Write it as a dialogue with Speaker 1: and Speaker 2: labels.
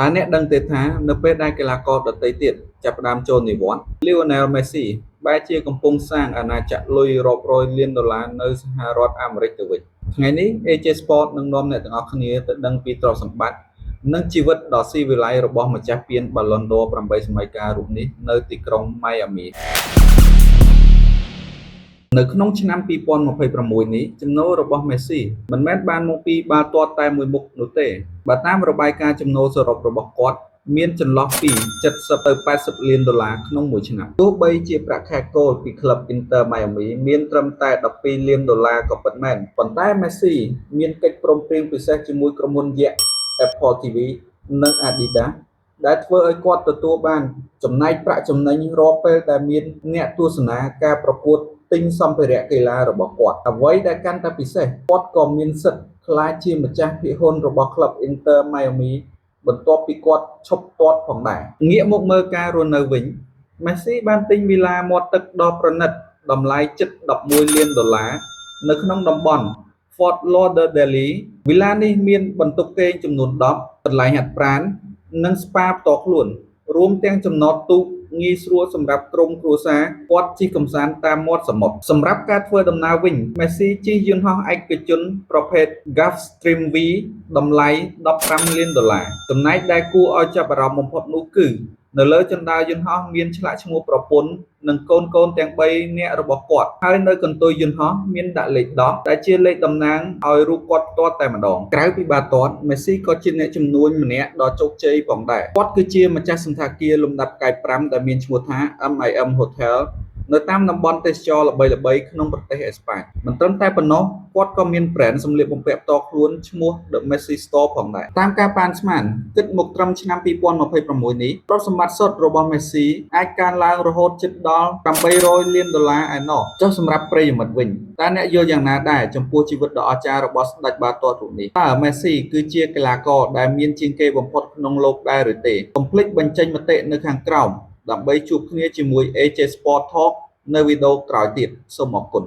Speaker 1: តើអ្នកដឹងទេថានៅពេលដែលកីឡាករដទៃទៀតចាប់ផ្ដើមចូលនិវត្តន៍ Lionel Messi បែរជាកំពុងសាងអាណាចក្រលុយរាប់រយលានដុល្លារនៅសហរដ្ឋអាមេរិកទៅវិញថ្ងៃនេះ AJ Sport នឹងនាំអ្នកទាំងអស់គ្នាទៅដឹងពីទ្រព្យសម្បត្តិនិងជីវិតដ៏ស៊ីវិល័យរបស់ម្ចាស់ពាន Ballon d'Or 8សម័យកាលរូបនេះនៅទីក្រុង Miami នៅក្នុងឆ្នាំ2026នេះចំណូលរបស់ Messi មិនមែនបានមកពីបាល់ទាត់តែមួយមុខនោះទេបើតាមរបាយការណ៍ចំណូលសរុបរបស់គាត់មានចន្លោះពី70ទៅ80លានដុល្លារក្នុងមួយឆ្នាំទោះបីជាប្រាក់ខែគោលពីក្លឹប Inter Miami មានត្រឹមតែ12លានដុល្លារក៏ពិតមែនប៉ុន្តែ Messi មានកិច្ចព្រមព្រៀងពិសេសជាមួយក្រុមហ៊ុនយក្ស Apple TV និង Adidas ដែលធ្វើឲ្យគាត់ទទួលបានចំណែកប្រាក់ចំណេញរាល់ពេលដែលមានអ្នកទស្សនាការប្រកួតទិញសម្ភារៈកីឡារបស់គាត់អ្វីដែលកាន់តែពិសេសគាត់ក៏មានសិទ្ធិក្លាយជាម្ចាស់ភាគហ៊ុនរបស់ក្លឹប Inter Miami បន្ទាប់ពីគាត់ឈប់ទាត់ផងដែរងាកមកមើលការរស់នៅវិញ Messi បានទិញវីឡាមាត់ទឹកដ៏ប្រណិតតម្លៃជិត11លានដុល្លារនៅក្នុងតំបន់ Fort Lauderdale វីឡានេះមានបន្ទប់គេងចំនួន10កន្លែងហាត់ប្រាណនិងស្ប៉ាផ្ទាល់ខ្លួនរួមទាំងចំណតទូកងាយស្រួលសម្រាប់ក្រុមគ្រួសារគាត់ជិះកម្សាន្តតាមមាត់សមុទ្រសម្រាប់ការធ្វើដំណើរវិញ Messi ជិះយន្តហោះឯកជនប្រភេទ Gulfstream V តម្លៃ15លានដុល្លារចំណែកដែលគួរឲ្យចាប់អារម្មណ៍បំផុតនោះគឺនៅលើជណ្ដើរយន្តហោះមានឆ្លាក់ឈ្មោះប្រពន្ធនិងកូនទាំង3នាក់របស់គាត់ហើយនៅកន្ទុយយន្តហោះមានដាក់លេខ10ដែលជាលេខតំណាងឲ្យរូបគាត់ផ្ទាល់តែម្ដងក្រៅពីបាល់ទាត់ Messi ក៏ជាអ្នកជំនួញម្នាក់ដ៏ជោគជ័យផងដែរគាត់គឺជាម្ចាស់សន្តាគារលំដាប់ផ្កាយ5ដែលមានឈ្មោះថា MIM Hotel នៅតាមតំបន់ទេសចរណ៍ល្បីៗក្នុងប្រទេសអេស្ប៉ាញមិនត្រឹមតែប៉ុណ្ណោះគាត់ក៏មាន brand សម្លៀកបំពាក់ផ្ទាល់ខ្លួនឈ្មោះ The Messi Store ផងដែរតាមការប៉ាន់ស្មានគិតមកត្រឹមឆ្នាំ2026នេះទ្រព្យសម្បត្តិសុទ្ធរបស់ Messi អាចកើនឡើងរហូតជិតដល់800លានដុល្លារឯណោះចុះសម្រាប់ប្រិយមិត្តវិញតើអ្នកយល់យ៉ាងណាដែរចំពោះជីវិតដ៏អស្ចារ្យរបស់ស្ដេចបាល់ទាត់រូបនេះតើ Messi គឺជាកីឡាករដែលមានជាងគេបំផុតក្នុងโลกដែរឬទេកុំភ្លេចបញ្ចេញមតិនៅខាងក្រោមដើម្បីជួបគ្នាជាមួយ AJ Sport Talk នៅវីដេអូក្រោយទៀតសូមអរគុណ